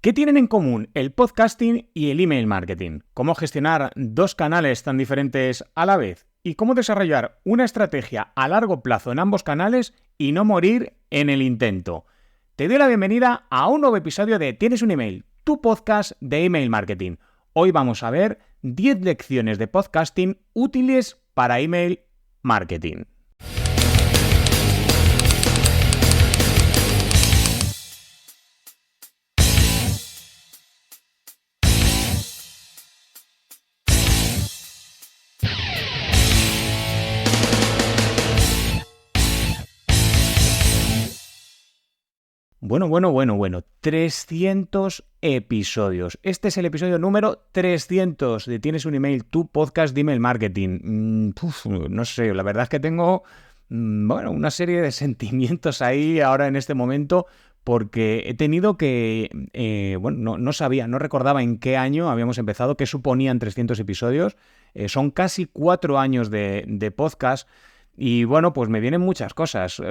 ¿Qué tienen en común el podcasting y el email marketing? ¿Cómo gestionar dos canales tan diferentes a la vez? ¿Y cómo desarrollar una estrategia a largo plazo en ambos canales y no morir en el intento? Te doy la bienvenida a un nuevo episodio de Tienes un email, tu podcast de email marketing. Hoy vamos a ver 10 lecciones de podcasting útiles para email marketing. Bueno. 300 episodios. Este es el episodio número 300 de Tienes un email, tu podcast de email marketing. No sé, la verdad es que tengo una serie de sentimientos ahí ahora en este momento porque he tenido que... no recordaba en qué año habíamos empezado, qué suponían 300 episodios. Son casi 4 años de podcast. Y bueno, pues me vienen muchas cosas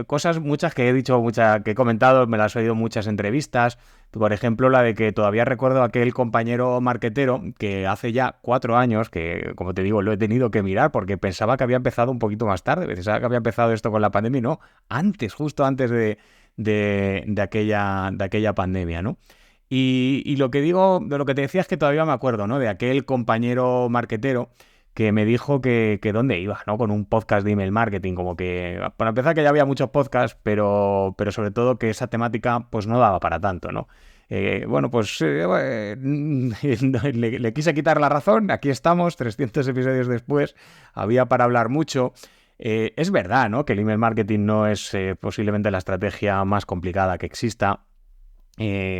muchas que he dicho, que he comentado, me las he oído en muchas entrevistas. Por ejemplo, la de que todavía recuerdo a aquel compañero marquetero que hace ya 4 años, que como te digo, lo he tenido que mirar porque pensaba que había empezado un poquito más tarde, pensaba que había empezado esto con la pandemia y no, justo antes de aquella pandemia, ¿no? Y lo que digo, de lo que te decía es que todavía me acuerdo, ¿no? De aquel compañero marquetero que me dijo que dónde iba, ¿no? Con un podcast de email marketing, como que, para empezar, que ya había muchos podcasts, pero sobre todo que esa temática pues no daba para tanto, ¿no? Le quise quitar la razón, aquí estamos, 300 episodios después, había para hablar mucho. Es verdad, ¿no? Que el email marketing no es posiblemente la estrategia más complicada que exista.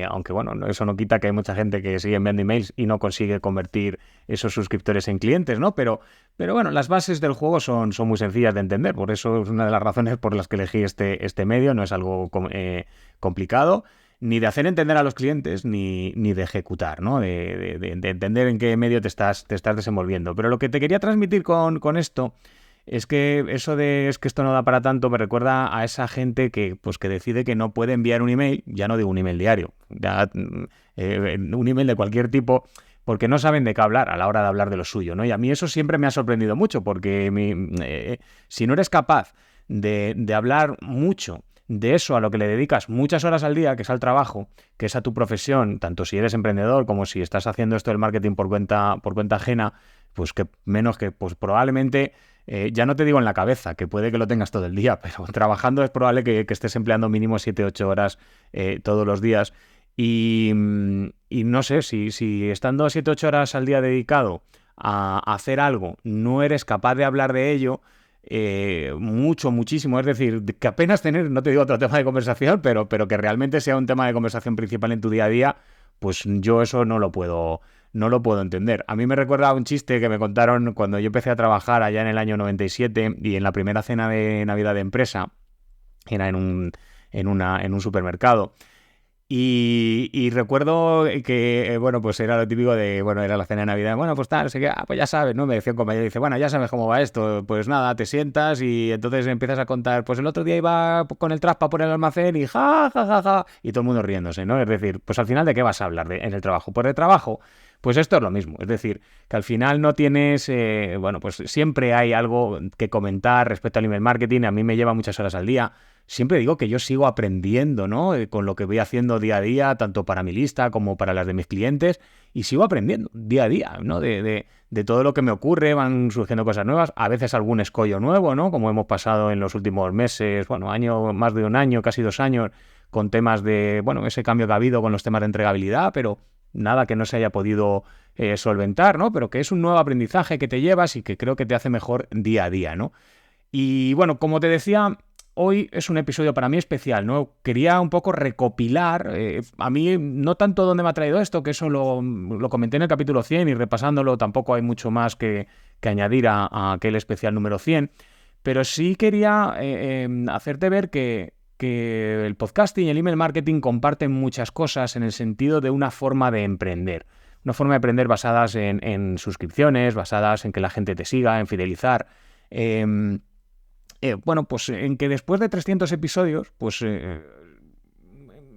Aunque bueno, eso no quita que hay mucha gente que sigue enviando emails y no consigue convertir esos suscriptores en clientes, ¿no? Pero bueno, las bases del juego son muy sencillas de entender, por eso es una de las razones por las que elegí este medio, no es algo complicado, ni de hacer entender a los clientes, ni de ejecutar, ¿no? De entender en qué medio te estás desenvolviendo. Pero lo que te quería transmitir con esto es que es que esto no da para tanto, me recuerda a esa gente que decide que no puede enviar un email, ya no digo un email diario, un email de cualquier tipo, porque no saben de qué hablar a la hora de hablar de lo suyo, ¿no? Y a mí eso siempre me ha sorprendido mucho, porque si no eres capaz de hablar mucho de eso a lo que le dedicas muchas horas al día, que es al trabajo, que es a tu profesión, tanto si eres emprendedor como si estás haciendo esto del marketing por cuenta ajena, pues que menos que pues probablemente... ya no te digo en la cabeza, que puede que lo tengas todo el día, pero trabajando es probable que estés empleando mínimo 7-8 horas todos los días. Y no sé, si estando 7-8 horas al día dedicado a hacer algo, no eres capaz de hablar de ello, muchísimo, es decir, que apenas tener, no te digo otro tema de conversación, pero que realmente sea un tema de conversación principal en tu día a día, pues yo eso no lo puedo entender. A mí me recuerda un chiste que me contaron cuando yo empecé a trabajar allá en el año 97 y en la primera cena de Navidad de empresa, era en un supermercado. Y recuerdo que, pues era lo típico de, era la cena de Navidad, pues tal, no sé qué, pues ya sabes, ¿no? Me decía un compañero, dice, ya sabes cómo va esto, pues nada, te sientas y entonces empiezas a contar, pues el otro día iba con el traspa por el almacén y ja, y todo el mundo riéndose, ¿no? Es decir, pues al final, ¿de qué vas a hablar en el trabajo? Pues de trabajo. Pues esto es lo mismo, es decir, que al final no tienes, pues siempre hay algo que comentar respecto al email marketing, a mí me lleva muchas horas al día. Siempre digo que yo sigo aprendiendo, ¿no? Con lo que voy haciendo día a día, tanto para mi lista como para las de mis clientes, y sigo aprendiendo día a día, ¿no? De todo lo que me ocurre, van surgiendo cosas nuevas, a veces algún escollo nuevo, ¿no? Como hemos pasado en los últimos meses, más de un año, casi 2 años, con temas de, ese cambio que ha habido con los temas de entregabilidad, pero nada que no se haya podido solventar, ¿no? Pero que es un nuevo aprendizaje que te llevas y que creo que te hace mejor día a día, ¿no? Y bueno, como te decía, hoy es un episodio para mí especial, ¿no? Quería un poco recopilar, a mí no tanto dónde me ha traído esto, que eso lo comenté en el capítulo 100 y repasándolo tampoco hay mucho más que añadir a aquel especial número 100, pero sí quería hacerte ver que el podcasting y el email marketing comparten muchas cosas en el sentido de una forma de emprender. Una forma de emprender basadas en suscripciones, basadas en que la gente te siga, en fidelizar. Pues en que después de 300 episodios,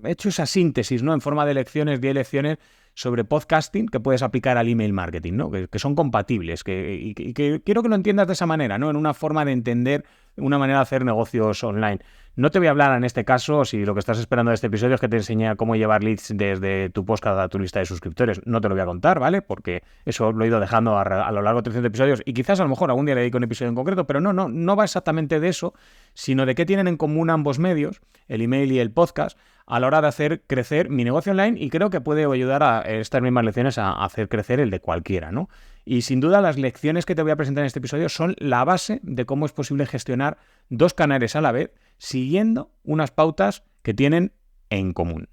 hecho esa síntesis, ¿no? En forma de lecciones, 10 lecciones sobre podcasting que puedes aplicar al email marketing, ¿no? Que son compatibles, y que quiero que lo entiendas de esa manera, ¿no? En una forma de entender una manera de hacer negocios online. No te voy a hablar en este caso, si lo que estás esperando de este episodio es que te enseñe cómo llevar leads desde tu podcast a tu lista de suscriptores. No te lo voy a contar, ¿vale? Porque eso lo he ido dejando a lo largo de 300 episodios y quizás a lo mejor algún día le dedico un episodio en concreto, pero no va exactamente de eso, sino de qué tienen en común ambos medios, el email y el podcast, a la hora de hacer crecer mi negocio online, y creo que puede ayudar a estas mismas lecciones a hacer crecer el de cualquiera, ¿no? Y sin duda las lecciones que te voy a presentar en este episodio son la base de cómo es posible gestionar 2 canales a la vez siguiendo unas pautas que tienen en común.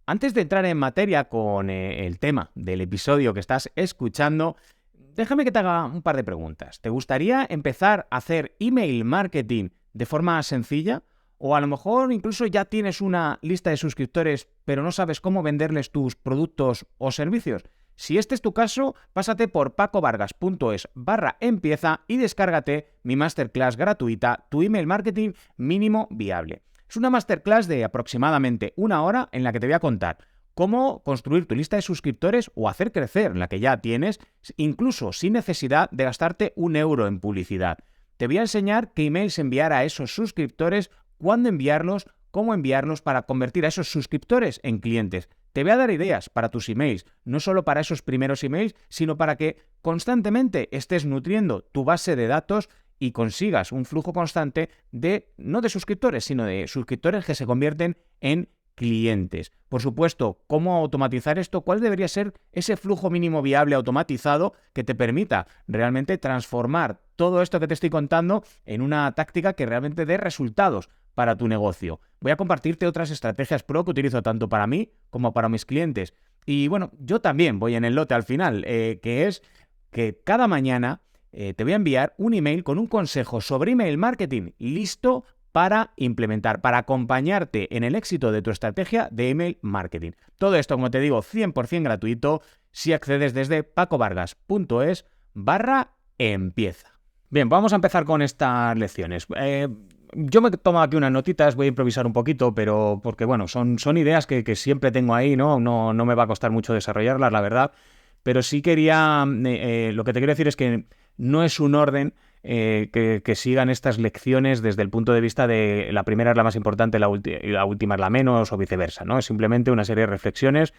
Antes de entrar en materia con el tema del episodio que estás escuchando, déjame que te haga un par de preguntas. ¿Te gustaría empezar a hacer email marketing de forma sencilla? O a lo mejor incluso ya tienes una lista de suscriptores, pero no sabes cómo venderles tus productos o servicios. Si este es tu caso, pásate por pacovargas.es/empieza y descárgate mi masterclass gratuita, Tu email marketing mínimo viable. Es una masterclass de aproximadamente 1 hora en la que te voy a contar cómo construir tu lista de suscriptores o hacer crecer la que ya tienes, incluso sin necesidad de gastarte €1 en publicidad. Te voy a enseñar qué emails enviar a esos suscriptores, cuándo enviarlos, cómo enviarlos para convertir a esos suscriptores en clientes. Te voy a dar ideas para tus emails, no solo para esos primeros emails, sino para que constantemente estés nutriendo tu base de datos y consigas un flujo constante no de suscriptores, sino de suscriptores que se convierten en clientes. Por supuesto, ¿cómo automatizar esto? ¿Cuál debería ser ese flujo mínimo viable automatizado que te permita realmente transformar todo esto que te estoy contando en una táctica que realmente dé resultados para tu negocio? Voy a compartirte otras estrategias pro que utilizo tanto para mí como para mis clientes. Y bueno, yo también voy en el lote al final, que es que cada mañana te voy a enviar un email con un consejo sobre email marketing listo para implementar, para acompañarte en el éxito de tu estrategia de email marketing. Todo esto, como te digo, 100% gratuito si accedes desde pacovargas.es/empieza. Bien, vamos a empezar con estas lecciones. Yo me tomo aquí unas notitas, voy a improvisar un poquito, pero porque bueno, son ideas que siempre tengo ahí, ¿no? No me va a costar mucho desarrollarlas, la verdad. Pero sí quería, lo que te quiero decir es que no es un orden que sigan estas lecciones desde el punto de vista de la primera es la más importante y la última es la menos, o viceversa, ¿no? Es simplemente una serie de reflexiones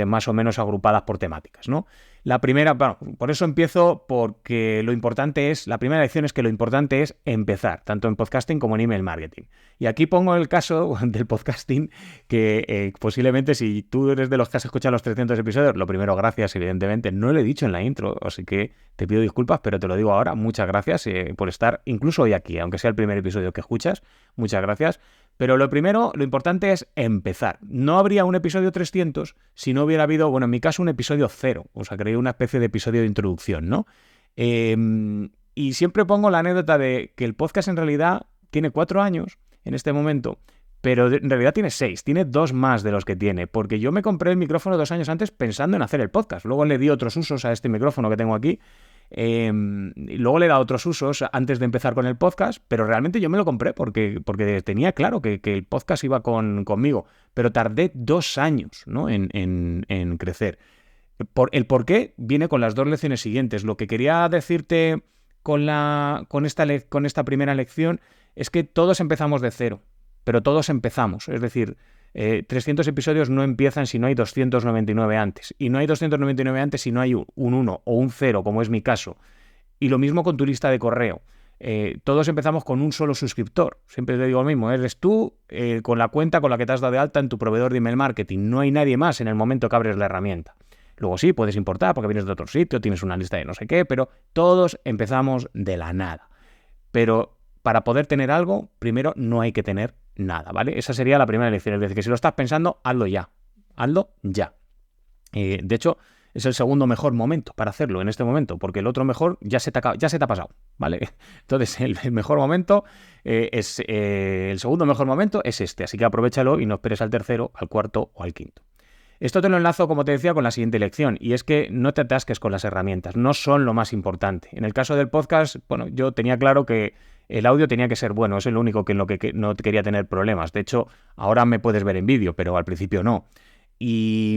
más o menos agrupadas por temáticas, ¿no? La primera, bueno, por eso empiezo, porque la primera lección es que lo importante es empezar, tanto en podcasting como en email marketing. Y aquí pongo el caso del podcasting, que posiblemente si tú eres de los que has escuchado los 300 episodios, lo primero, gracias, evidentemente, no lo he dicho en la intro, así que te pido disculpas, pero te lo digo ahora, muchas gracias por estar incluso hoy aquí, aunque sea el primer episodio que escuchas, muchas gracias. Pero lo primero, lo importante es empezar. No habría un episodio 300 si no hubiera habido, bueno, en mi caso un episodio 0, o sea, creé una especie de episodio de introducción, ¿no? Y siempre pongo la anécdota de que el podcast en realidad tiene 4 años en este momento, pero en realidad tiene 6, tiene 2 más de los que tiene, porque yo me compré el micrófono 2 años antes pensando en hacer el podcast, luego le di otros usos a este micrófono que tengo aquí, luego le he dado otros usos antes de empezar con el podcast, pero realmente yo me lo compré porque tenía claro que el podcast iba conmigo, pero tardé 2 años, ¿no? en crecer. El por qué viene con las 2 lecciones siguientes. Lo que quería decirte con esta primera lección es que todos empezamos de cero, pero todos empezamos, es decir, 300 episodios no empiezan si no hay 299 antes. Y no hay 299 antes si no hay un 1 o un 0, como es mi caso. Y lo mismo con tu lista de correo. Todos empezamos con un solo suscriptor. Siempre te digo lo mismo. Eres tú con la cuenta con la que te has dado de alta en tu proveedor de email marketing. No hay nadie más en el momento que abres la herramienta. Luego sí, puedes importar porque vienes de otro sitio, tienes una lista de no sé qué, pero todos empezamos de la nada. Pero para poder tener algo, primero no hay que tener nada, ¿vale? Esa sería la primera lección. Es decir, que si lo estás pensando, hazlo ya. Hazlo ya. De hecho, es el segundo mejor momento para hacerlo en este momento, porque el otro mejor ya se te ha pasado, ¿vale? Entonces, el mejor momento el segundo mejor momento es este, así que aprovéchalo y no esperes al tercero, al cuarto o al quinto. Esto te lo enlazo, como te decía, con la siguiente lección, y es que no te atasques con las herramientas, no son lo más importante. En el caso del podcast, bueno, yo tenía claro que el audio tenía que ser bueno, es el único en lo que no quería tener problemas. De hecho, ahora me puedes ver en vídeo, pero al principio no. Y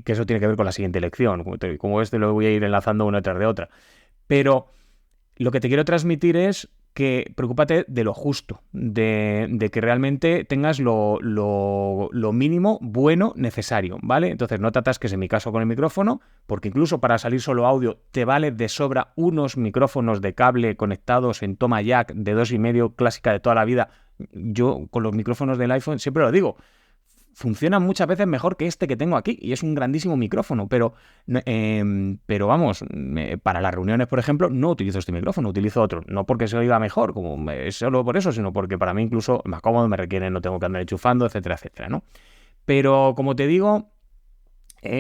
que eso tiene que ver con la siguiente lección. Como lo voy a ir enlazando una detrás de otra. Pero lo que te quiero transmitir es que preocúpate de lo justo, de que realmente tengas lo mínimo bueno necesario, ¿vale? Entonces no te atasques en mi caso con el micrófono, porque incluso para salir solo audio te vale de sobra unos micrófonos de cable conectados en toma jack de 2,5 clásica de toda la vida. Yo con los micrófonos del iPhone siempre lo digo, funciona muchas veces mejor que este que tengo aquí y es un grandísimo micrófono, pero vamos, para las reuniones, por ejemplo, no utilizo este micrófono, utilizo otro, no porque se oiga mejor, como solo por eso, sino porque para mí incluso más cómodo, me requiere, no tengo que andar enchufando, etcétera, etcétera, ¿no? Pero como te digo,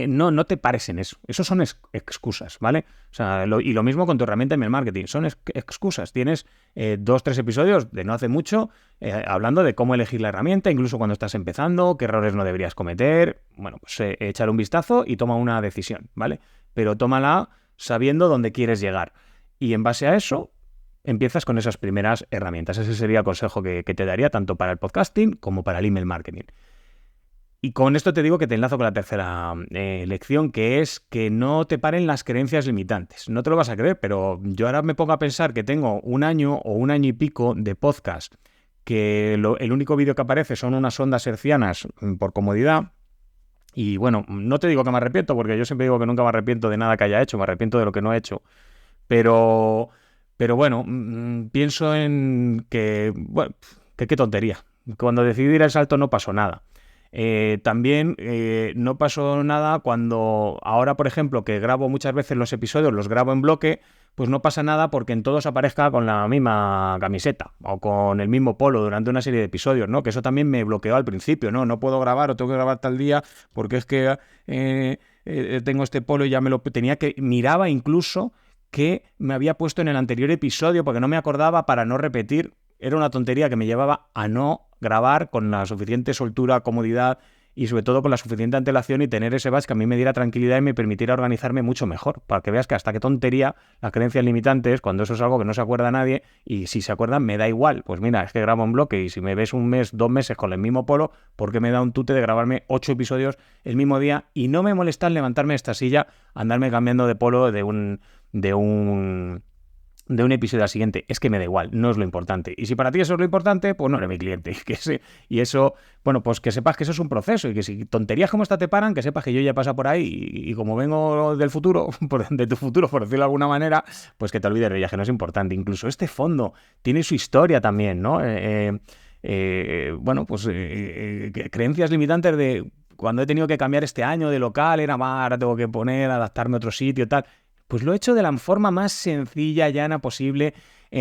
no te pares en eso. Eso son excusas, ¿vale? O sea, y lo mismo con tu herramienta email marketing. Son excusas. Tienes 2-3 episodios de no hace mucho hablando de cómo elegir la herramienta, incluso cuando estás empezando, qué errores no deberías cometer. Bueno, pues échale un vistazo y toma una decisión, ¿vale? Pero tómala sabiendo dónde quieres llegar. Y en base a eso, empiezas con esas primeras herramientas. Ese sería el consejo que te daría tanto para el podcasting como para el email marketing. Y con esto te digo que te enlazo con la tercera lección, que es que no te paren las creencias limitantes. No te lo vas a creer, pero yo ahora me pongo a pensar que tengo 1 año o 1 año y pico de podcast, que el único vídeo que aparece son unas ondas hercianas por comodidad. Y bueno, no te digo que me arrepiento, porque yo siempre digo que nunca me arrepiento de nada que haya hecho, me arrepiento de lo que no he hecho. Pero bueno, pienso en que, bueno, que qué tontería. Cuando decidí ir al salto no pasó nada. También no pasó nada cuando ahora, por ejemplo, que grabo muchas veces los episodios, los grabo en bloque, pues no pasa nada porque en todos aparezca con la misma camiseta o con el mismo polo durante una serie de episodios, ¿no? Que eso también me bloqueó al principio, ¿no? No puedo grabar o tengo que grabar tal día porque es que tengo este polo y ya me lo tenía que... Miraba incluso que me había puesto en el anterior episodio porque no me acordaba para no repetir. Era una tontería que me llevaba a no grabar con la suficiente soltura, comodidad y sobre todo con la suficiente antelación y tener ese batch que a mí me diera tranquilidad y me permitiera organizarme mucho mejor. Para que veas que hasta qué tontería las creencias limitantes, cuando eso es algo que no se acuerda nadie y si se acuerdan me da igual. Pues mira, es que grabo en bloque y si me ves 1 mes, 2 meses con el mismo polo, ¿por qué me da un tute de grabarme 8 episodios el mismo día y no me molesta en levantarme de esta silla, andarme cambiando de polo de un episodio al siguiente? Es que me da igual, no es lo importante. Y si para ti eso es lo importante, pues no eres mi cliente. Y eso, bueno, pues que sepas que eso es un proceso y que si tonterías como esta te paran, que sepas que yo ya he pasado por ahí y como vengo del futuro, de tu futuro, por decirlo de alguna manera, pues que te olvides de ella, que no es importante. Incluso este fondo tiene su historia también, ¿no? Bueno, pues creencias limitantes de cuando he tenido que cambiar este año de local, era más, ahora tengo que adaptarme a otro sitio, tal. Pues lo he hecho de la forma más sencilla, llana posible.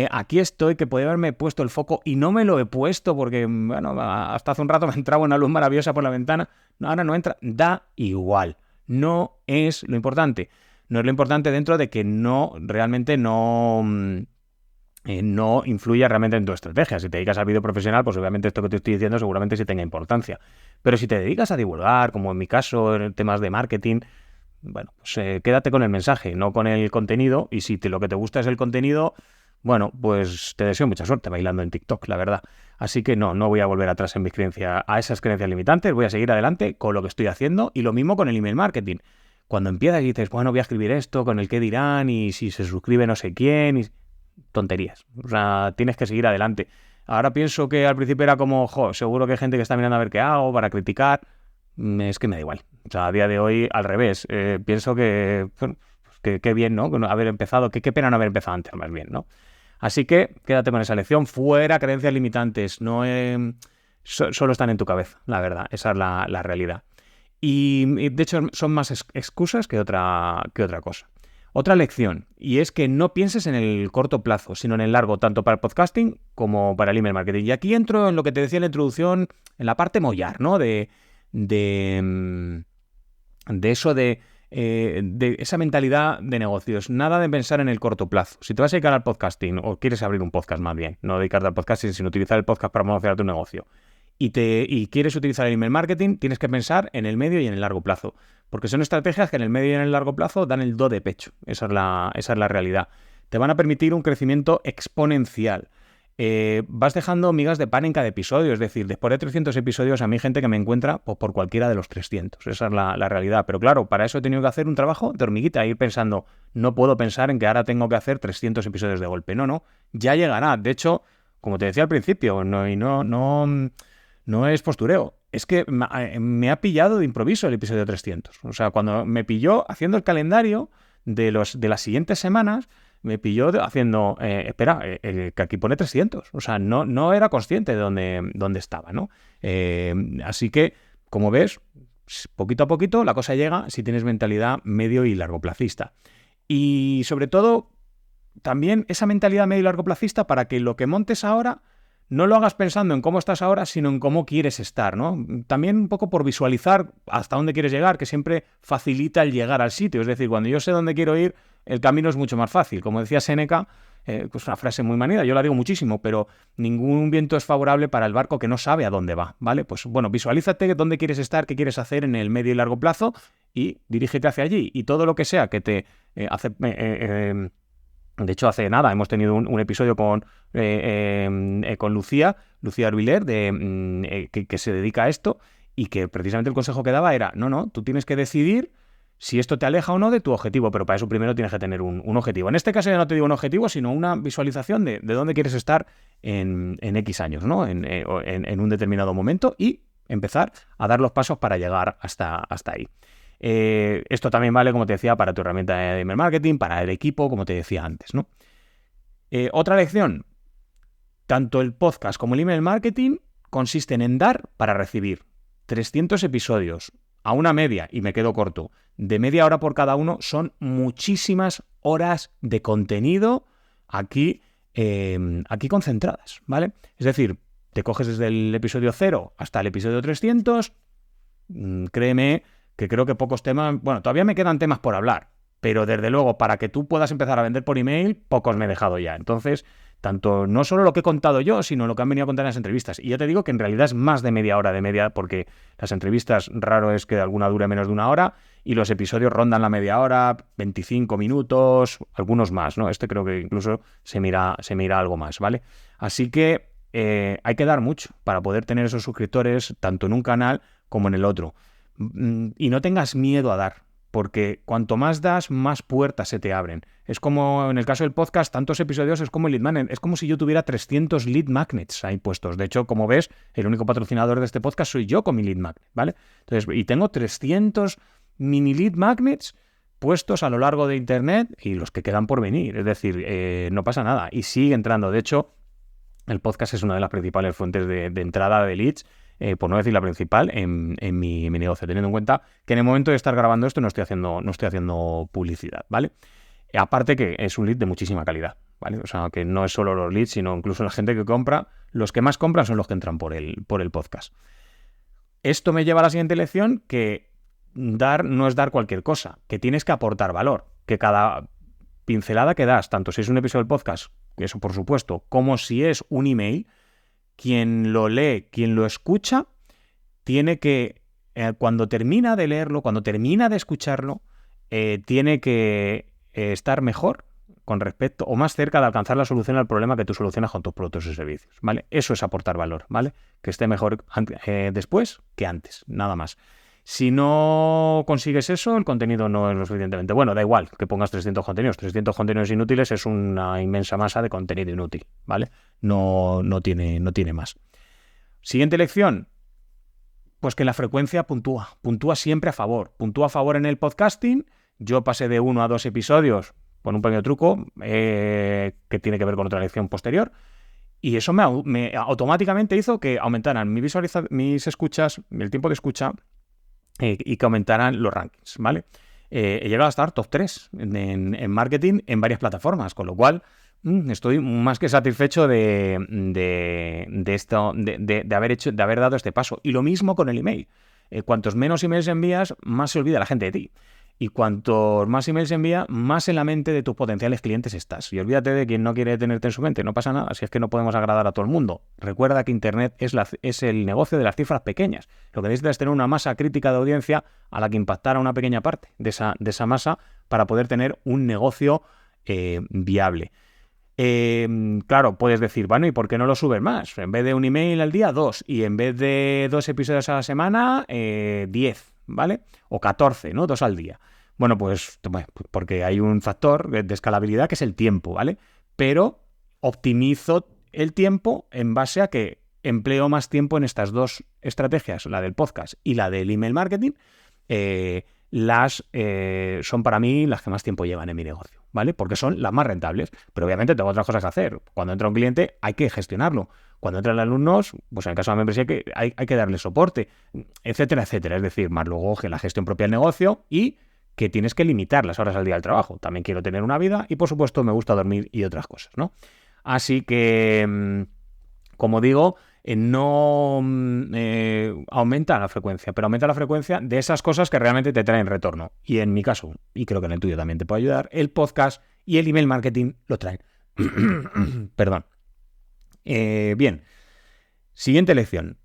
Aquí estoy, que podía haberme puesto el foco y no me lo he puesto porque, bueno, hasta hace un rato me entraba una luz maravillosa por la ventana. No, ahora no entra. Da igual. No es lo importante. No es lo importante dentro de que realmente no influya realmente en tu estrategia. Si te dedicas al vídeo profesional, pues obviamente esto que te estoy diciendo seguramente sí tenga importancia. Pero si te dedicas a divulgar, como en mi caso, en temas de marketing, bueno, pues quédate con el mensaje, no con el contenido. Y si lo que te gusta es el contenido, bueno, pues te deseo mucha suerte bailando en TikTok, la verdad. Así que no voy a volver atrás en mis creencias, a esas creencias limitantes. Voy a seguir adelante con lo que estoy haciendo y lo mismo con el email marketing. Cuando empiezas y dices, bueno, voy a escribir esto, con el qué dirán y si se suscribe no sé quién, y tonterías. O sea, tienes que seguir adelante. Ahora pienso que al principio era como, seguro que hay gente que está mirando a ver qué hago para criticar. Es que me da igual. O sea, a día de hoy, al revés. Pienso que qué bien, ¿no? Haber empezado, qué pena no haber empezado antes, más bien, ¿no? Así que quédate con esa lección. Fuera creencias limitantes. No solo están en tu cabeza, la verdad. Esa es la realidad. Y de hecho son más excusas que otra cosa. Otra lección, y es que no pienses en el corto plazo, sino en el largo, tanto para el podcasting como para el email marketing. Y aquí entro en lo que te decía en la introducción, en la parte mollar, ¿no? De eso de esa mentalidad de negocios. Nada de pensar en el corto plazo. Si te vas a dedicar al podcasting, o quieres abrir un podcast más bien, no dedicarte al podcasting, sino utilizar el podcast para promocionar tu negocio, y quieres utilizar el email marketing, tienes que pensar en el medio y en el largo plazo. Porque son estrategias que en el medio y en el largo plazo dan el do de pecho. Esa es la realidad. te van a permitir un crecimiento exponencial. Vas dejando migas de pan en cada episodio, es decir, después de 300 episodios a mí hay gente que me encuentra por cualquiera de los 300, esa es la realidad, pero claro, para eso he tenido que hacer un trabajo de hormiguita, ir pensando, no puedo pensar en que ahora tengo que hacer 300 episodios de golpe, no, ya llegará, de hecho, como te decía al principio, no es postureo, es que me ha pillado de improviso el episodio 300, o sea, cuando me pilló haciendo el calendario de las siguientes semanas, me pilló haciendo, que aquí pone 300. O sea, no era consciente de dónde estaba, ¿no? Así que, como ves, poquito a poquito la cosa llega si tienes mentalidad medio y largoplacista. Y sobre todo, también esa mentalidad medio y largoplacista para que lo que montes ahora no lo hagas pensando en cómo estás ahora, sino en cómo quieres estar, ¿no? También un poco por visualizar hasta dónde quieres llegar, que siempre facilita el llegar al sitio. Es decir, cuando yo sé dónde quiero ir, el camino es mucho más fácil. Como decía Séneca, pues una frase muy manida, yo la digo muchísimo, pero ningún viento es favorable para el barco que no sabe a dónde va, ¿vale? Pues bueno, visualízate dónde quieres estar, qué quieres hacer en el medio y largo plazo y dirígete hacia allí. Y todo lo que sea que te hace... de hecho, hace nada hemos tenido un episodio con Lucía Arbiler, que se dedica a esto, y que precisamente el consejo que daba era, no, tú tienes que decidir si esto te aleja o no de tu objetivo, pero para eso primero tienes que tener un objetivo. En este caso ya no te digo un objetivo, sino una visualización de dónde quieres estar en X años, ¿no? En un determinado momento y empezar a dar los pasos para llegar hasta ahí. Esto también vale, como te decía, para tu herramienta de email marketing, para el equipo, como te decía antes, ¿no? Otra lección, tanto el podcast como el email marketing consisten en dar para recibir. 300 episodios a una media, y me quedo corto, de media hora por cada uno, son muchísimas horas de contenido aquí concentradas, ¿vale? Es decir, te coges desde el episodio 0 hasta el episodio 300, créeme que creo que pocos temas... Bueno, todavía me quedan temas por hablar, pero desde luego, para que tú puedas empezar a vender por email, pocos me he dejado ya. Entonces, tanto no solo lo que he contado yo, sino lo que han venido a contar en las entrevistas. Y ya te digo que en realidad es más de media hora de media, porque las entrevistas raro es que alguna dure menos de una hora y los episodios rondan la media hora, 25 minutos, algunos más, ¿no? Este creo que incluso se mira algo más, ¿vale? Así que hay que dar mucho para poder tener esos suscriptores tanto en un canal como en el otro. Y no tengas miedo a dar, porque cuanto más das, más puertas se te abren. Es como en el caso del podcast, tantos episodios es como el lead magnet. Es como si yo tuviera 300 lead magnets ahí puestos. De hecho, como ves, el único patrocinador de este podcast soy yo con mi lead magnet, ¿vale? Entonces, y tengo 300 mini lead magnets puestos a lo largo de internet y los que quedan por venir. Es decir, no pasa nada. Y sigue entrando. De hecho, el podcast es una de las principales fuentes de entrada de leads, por no decir la principal, en mi negocio, teniendo en cuenta que en el momento de estar grabando esto no estoy haciendo publicidad, ¿vale? Aparte que es un lead de muchísima calidad, ¿vale? O sea, que no es solo los leads, sino incluso la gente que compra, los que más compran son los que entran por el podcast. Esto me lleva a la siguiente lección, que dar no es dar cualquier cosa, que tienes que aportar valor, que cada pincelada que das, tanto si es un episodio del podcast, eso por supuesto, como si es un email, quien lo lee, quien lo escucha, tiene que, cuando termina de leerlo, cuando termina de escucharlo, tiene que estar mejor con respecto o más cerca de alcanzar la solución al problema que tú solucionas con tus productos y servicios, ¿vale? Eso es aportar valor, ¿vale? Que esté mejor después que antes, nada más. Si no consigues eso, el contenido no es lo suficientemente bueno. Da igual que pongas 300 contenidos. 300 contenidos inútiles es una inmensa masa de contenido inútil, ¿vale? No tiene más. Siguiente lección, pues que la frecuencia puntúa. Puntúa siempre a favor. Puntúa a favor en el podcasting. Yo pasé de 1 a 2 episodios con un pequeño truco que tiene que ver con otra lección posterior. Y eso me automáticamente hizo que aumentaran mis escuchas, el tiempo de escucha, y que aumentaran los rankings, ¿vale? He llegado a estar top 3 en marketing en varias plataformas, con lo cual estoy más que satisfecho de haber dado este paso. Y lo mismo con el email. Cuantos menos emails envías, más se olvida la gente de ti. Y cuantos más emails envía, más en la mente de tus potenciales clientes estás. Y olvídate de quien no quiere tenerte en su mente. No pasa nada, si es que no podemos agradar a todo el mundo. Recuerda que Internet es el negocio de las cifras pequeñas. Lo que necesitas es tener una masa crítica de audiencia a la que impactar a una pequeña parte de esa masa para poder tener un negocio viable. Claro, puedes decir, bueno, ¿y por qué no lo subes más? En vez de un email al día, 2, y en vez de 2 episodios a la semana, 10, ¿vale? O 14, ¿no? 2 al día. Bueno, pues porque hay un factor de escalabilidad que es el tiempo, ¿vale? Pero optimizo el tiempo en base a que empleo más tiempo en estas dos estrategias, la del podcast y la del email marketing, son para mí las que más tiempo llevan en mi negocio, ¿vale? Porque son las más rentables, pero obviamente tengo otras cosas que hacer. Cuando entra un cliente hay que gestionarlo. Cuando entran alumnos, pues en el caso de la membresía hay que darle soporte, etcétera, etcétera. Es decir, más luego que la gestión propia del negocio y que tienes que limitar las horas al día del trabajo. También quiero tener una vida y, por supuesto, me gusta dormir y otras cosas, ¿no? Así que, como digo, no aumenta la frecuencia, pero aumenta la frecuencia de esas cosas que realmente te traen retorno. Y en mi caso, y creo que en el tuyo también te puede ayudar, el podcast y el email marketing lo traen. Perdón. Bien. Siguiente lección.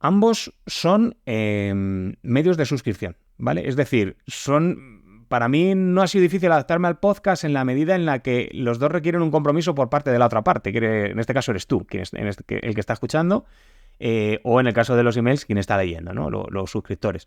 Ambos son medios de suscripción, ¿vale? Es decir, para mí no ha sido difícil adaptarme al podcast en la medida en la que los dos requieren un compromiso por parte de la otra parte, que en este caso eres tú, el que está escuchando, o en el caso de los emails, quien está leyendo, ¿no? Los suscriptores.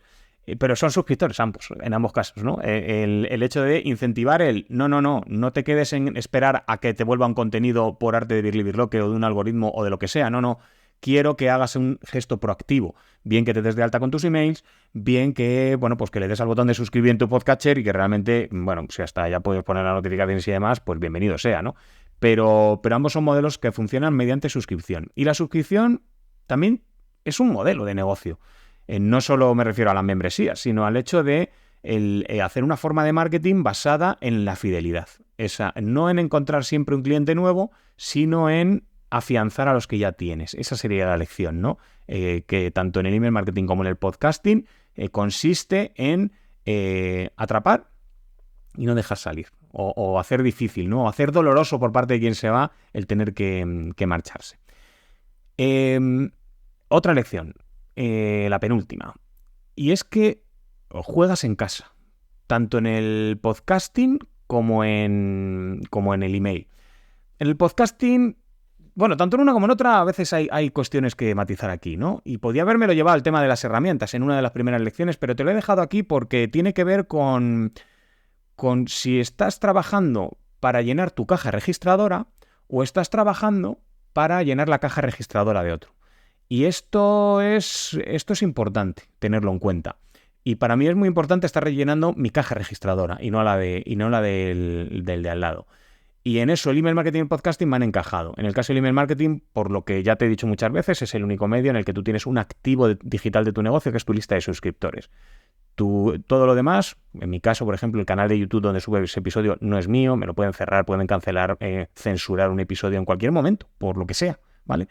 Pero son suscriptores en ambos casos, ¿no? El hecho de incentivar no te quedes en esperar a que te vuelva un contenido por arte de birlibirloque o de un algoritmo o de lo que sea, no. Quiero que hagas un gesto proactivo, bien que te des de alta con tus emails, bien que, bueno, pues que le des al botón de suscribir en tu podcatcher y que realmente, bueno, si hasta ya puedes poner las notificaciones y demás, pues bienvenido sea, ¿no? Pero ambos son modelos que funcionan mediante suscripción. Y la suscripción también es un modelo de negocio. No solo me refiero a la membresía, sino al hecho de hacer una forma de marketing basada en la fidelidad. No en encontrar siempre un cliente nuevo, sino en afianzar a los que ya tienes. Esa sería la lección, ¿no? Que tanto en el email marketing como en el podcasting consiste en atrapar y no dejar salir. O hacer difícil, ¿no? O hacer doloroso por parte de quien se va el tener que marcharse. Otra lección, la penúltima. Y es que juegas en casa, tanto en el podcasting como en el email. En el podcasting, bueno, tanto en una como en otra, a veces hay cuestiones que matizar aquí, ¿no? Y podía habérmelo llevado al tema de las herramientas en una de las primeras lecciones, pero te lo he dejado aquí porque tiene que ver con si estás trabajando para llenar tu caja registradora o estás trabajando para llenar la caja registradora de otro. Y esto es importante tenerlo en cuenta. Y para mí es muy importante estar rellenando mi caja registradora y no la del de al lado. Y en eso el email marketing y el podcasting me han encajado. En el caso del email marketing, por lo que ya te he dicho muchas veces, es el único medio en el que tú tienes un activo digital de tu negocio, que es tu lista de suscriptores. Todo lo demás, en mi caso, por ejemplo, el canal de YouTube donde sube ese episodio no es mío, me lo pueden cerrar, pueden cancelar, censurar un episodio en cualquier momento, por lo que sea, ¿vale?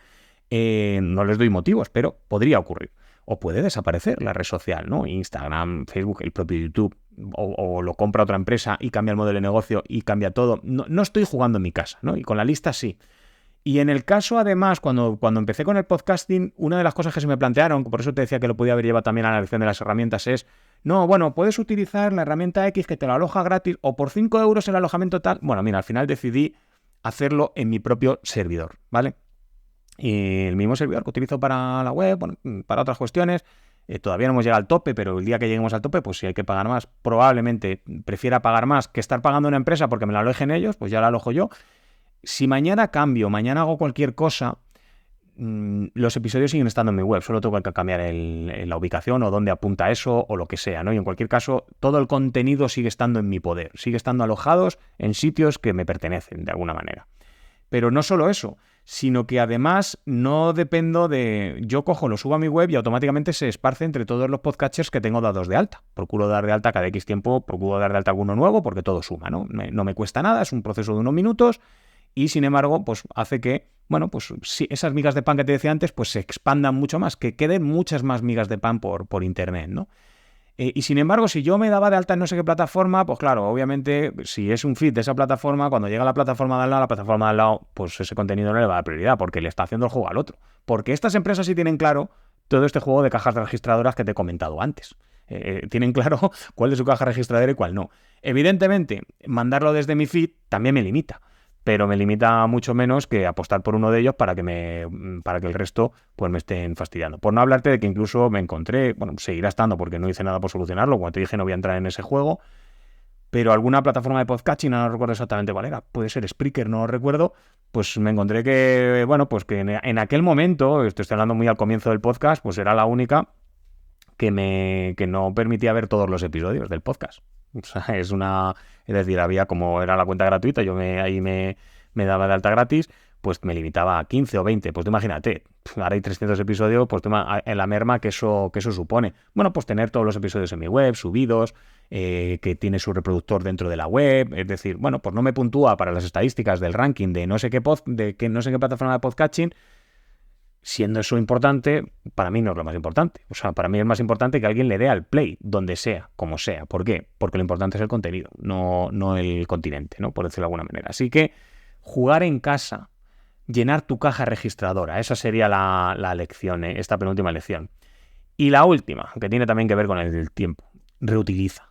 No les doy motivos, pero podría ocurrir. O puede desaparecer la red social, ¿no? Instagram, Facebook, el propio YouTube, o lo compra otra empresa y cambia el modelo de negocio y cambia todo. No estoy jugando en mi casa, ¿no? Y con la lista sí. Y en el caso, además, cuando empecé con el podcasting, una de las cosas que se me plantearon, por eso te decía que lo podía haber llevado también a la lección de las herramientas, es, no, bueno, puedes utilizar la herramienta X que te lo aloja gratis, o por 5 euros el alojamiento tal. Bueno, mira, al final decidí hacerlo en mi propio servidor, ¿vale? Y el mismo servidor que utilizo para la web, bueno, para otras cuestiones. Todavía no hemos llegado al tope, pero el día que lleguemos al tope, pues si hay que pagar más, probablemente prefiera pagar más que estar pagando una empresa porque me la alojen ellos, pues ya la alojo yo. Si mañana cambio, mañana hago cualquier cosa, los episodios siguen estando en mi web, solo tengo que cambiar la ubicación o dónde apunta eso o lo que sea, ¿no? Y en cualquier caso, todo el contenido sigue estando en mi poder, sigue estando alojados en sitios que me pertenecen de alguna manera. Pero no solo eso, sino que además no dependo de... Yo cojo, lo subo a mi web y automáticamente se esparce entre todos los podcatchers que tengo dados de alta. Procuro dar de alta cada X tiempo, procuro dar de alta alguno nuevo porque todo suma, ¿no? No me cuesta nada, es un proceso de unos minutos y sin embargo, pues hace que, bueno, pues sí, esas migas de pan que te decía antes, pues se expandan mucho más, que queden muchas más migas de pan por internet, ¿no? Y sin embargo, si yo me daba de alta en no sé qué plataforma, pues claro, obviamente, si es un feed de esa plataforma, cuando llega a la plataforma de al lado, la plataforma de al lado, pues ese contenido no le va a dar prioridad, porque le está haciendo el juego al otro. Porque estas empresas sí tienen claro todo este juego de cajas registradoras que te he comentado antes. tienen claro cuál es su caja registradora y cuál no. Evidentemente, mandarlo desde mi feed también me limita, pero me limita mucho menos que apostar por uno de ellos para que el resto pues me estén fastidiando. Por no hablarte de que incluso me encontré, bueno, seguirá estando porque no hice nada por solucionarlo, como te dije no voy a entrar en ese juego, pero alguna plataforma de podcasting, no recuerdo exactamente cuál era, puede ser Spreaker, no lo recuerdo, pues me encontré que, bueno, pues que en aquel momento, estoy hablando muy al comienzo del podcast, pues era la única que no permitía ver todos los episodios del podcast. O sea, es decir, había, como era la cuenta gratuita, yo ahí me daba de alta gratis, pues me limitaba a 15 o 20. Pues tú imagínate, ahora hay 300 episodios, pues en la merma que eso supone. Bueno, pues tener todos los episodios en mi web, subidos, que tiene su reproductor dentro de la web, es decir, bueno, pues no me puntúa para las estadísticas del ranking de no sé qué plataforma de podcasting. Siendo eso importante, para mí no es lo más importante. O sea, para mí es más importante que alguien le dé al play, donde sea, como sea. ¿Por qué? Porque lo importante es el contenido, no el continente, ¿no? Por decirlo de alguna manera. Así que jugar en casa, llenar tu caja registradora, esa sería la lección, esta penúltima lección. Y la última, que tiene también que ver con el tiempo, reutiliza.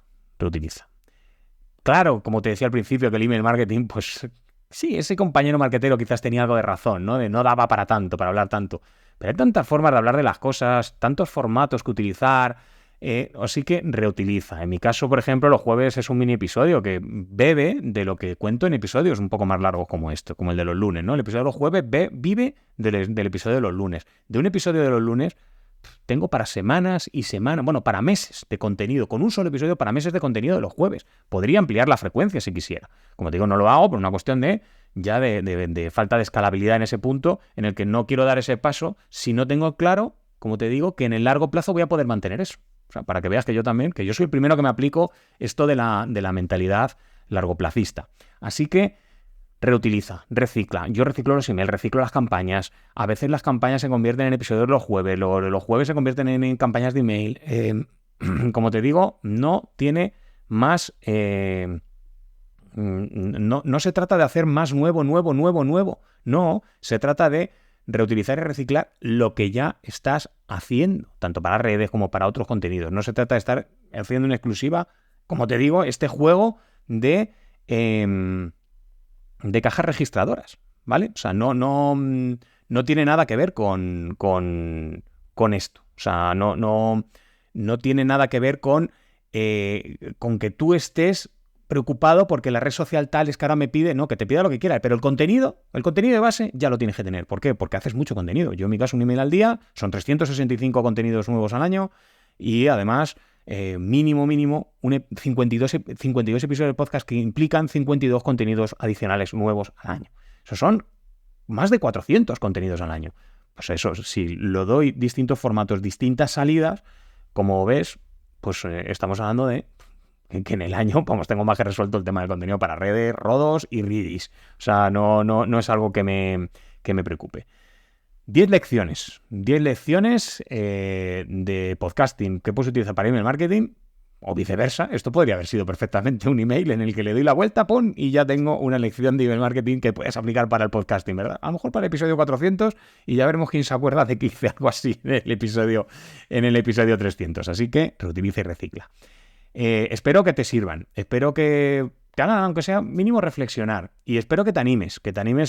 Claro, como te decía al principio, que el email marketing, pues sí, ese compañero marketero quizás tenía algo de razón, ¿no? De no daba para tanto, para hablar tanto. Pero hay tantas formas de hablar de las cosas, tantos formatos que utilizar, así que reutiliza. En mi caso, por ejemplo, los jueves es un mini episodio que bebe de lo que cuento en episodios un poco más largos como esto, como el de los lunes, ¿no? El episodio de los jueves vive del episodio de los lunes. De un episodio de los lunes tengo para semanas y semanas, bueno, para meses de contenido, con un solo episodio para meses de contenido de los jueves. Podría ampliar la frecuencia si quisiera. Como te digo, no lo hago por una cuestión de falta de escalabilidad en ese punto, en el que no quiero dar ese paso si no tengo claro, como te digo, que en el largo plazo voy a poder mantener eso. O sea, para que veas que yo también, que yo soy el primero que me aplico esto de la mentalidad largoplacista. Así que reutiliza, recicla. Yo reciclo los emails, reciclo las campañas. A veces las campañas se convierten en episodios los jueves, los jueves se convierten en campañas de email. Como te digo, no tiene más... no se trata de hacer más nuevo. No, se trata de reutilizar y reciclar lo que ya estás haciendo, tanto para redes como para otros contenidos. No se trata de estar haciendo una exclusiva, como te digo, este juego de cajas registradoras, ¿vale? O sea, no tiene nada que ver con esto. O sea, no tiene nada que ver con que tú estés preocupado porque la red social tal es que ahora me pide, no, que te pida lo que quiera, pero el contenido de base ya lo tienes que tener. ¿Por qué? Porque haces mucho contenido. Yo en mi caso un email al día, son 365 contenidos nuevos al año y además... mínimo 52 episodios de podcast que implican 52 contenidos adicionales nuevos al año. Eso son más de 400 contenidos al año. Pues eso, si lo doy distintos formatos, distintas salidas, como ves, pues estamos hablando de que en el año, vamos, tengo más que resuelto el tema del contenido para redes, rodos y ridis. O sea, no es algo que me preocupe. 10 lecciones de podcasting que puedes utilizar para email marketing o viceversa. Esto podría haber sido perfectamente un email en el que le doy la vuelta, ¡pum! Y ya tengo una lección de email marketing que puedes aplicar para el podcasting, ¿verdad? A lo mejor para el episodio 400 y ya veremos quién se acuerda de que hice algo así en el episodio 300. Así que reutiliza y recicla. Espero que te sirvan. Espero que te hagan, aunque sea mínimo, reflexionar. Y espero que te animes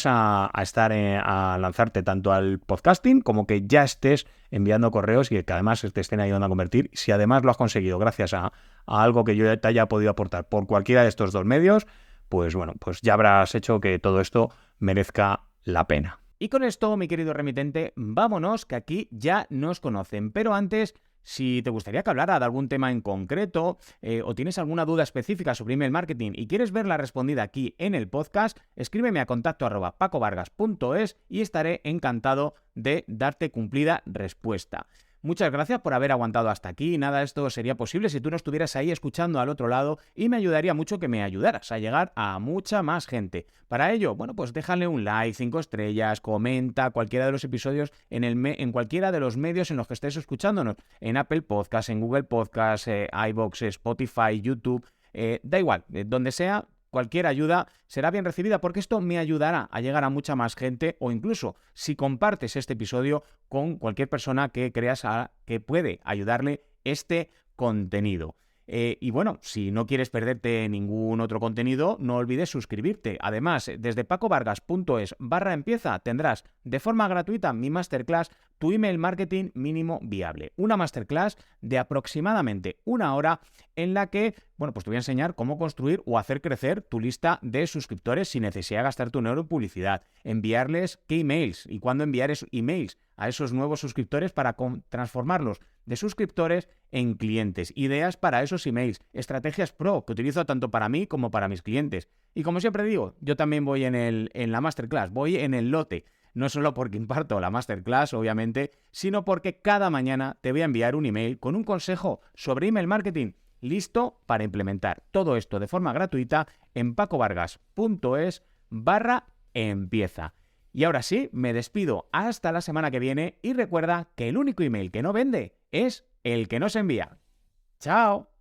a estar, a lanzarte tanto al podcasting como que ya estés enviando correos y que además te estén ayudando a convertir. Si además lo has conseguido gracias a algo que yo te haya podido aportar por cualquiera de estos dos medios, pues bueno, pues ya habrás hecho que todo esto merezca la pena. Y con esto, mi querido remitente, vámonos, que aquí ya nos conocen. Pero antes... Si te gustaría que hablara de algún tema en concreto o tienes alguna duda específica sobre email marketing y quieres verla respondida aquí en el podcast, escríbeme a contacto@pacovargas.es y estaré encantado de darte cumplida respuesta. Muchas gracias por haber aguantado hasta aquí. Nada de esto sería posible si tú no estuvieras ahí escuchando al otro lado y me ayudaría mucho que me ayudaras a llegar a mucha más gente. Para ello, bueno, pues déjale un like, 5 estrellas, comenta cualquiera de los episodios en cualquiera de los medios en los que estés escuchándonos. En Apple Podcasts, en Google Podcasts, iVoox, Spotify, YouTube, da igual, donde sea. Cualquier ayuda será bien recibida porque esto me ayudará a llegar a mucha más gente o incluso si compartes este episodio con cualquier persona que creas que puede ayudarle este contenido. Y bueno, si no quieres perderte ningún otro contenido, no olvides suscribirte. Además, desde pacovargas.es/empieza tendrás de forma gratuita mi masterclass Tu email marketing mínimo viable. Una masterclass de aproximadamente 1 hora en la que, bueno, pues te voy a enseñar cómo construir o hacer crecer tu lista de suscriptores sin necesidad de gastar tu dinero en publicidad, enviarles qué emails y cuándo enviar esos emails a esos nuevos suscriptores para transformarlos de suscriptores en clientes, ideas para esos emails, estrategias pro que utilizo tanto para mí como para mis clientes. Y como siempre digo, yo también voy en la masterclass, voy en el lote, no solo porque imparto la masterclass, obviamente, sino porque cada mañana te voy a enviar un email con un consejo sobre email marketing listo para implementar todo esto de forma gratuita en pacovargas.es/empieza. Y ahora sí, me despido hasta la semana que viene y recuerda que el único email que no vende es el que no se envía. ¡Chao!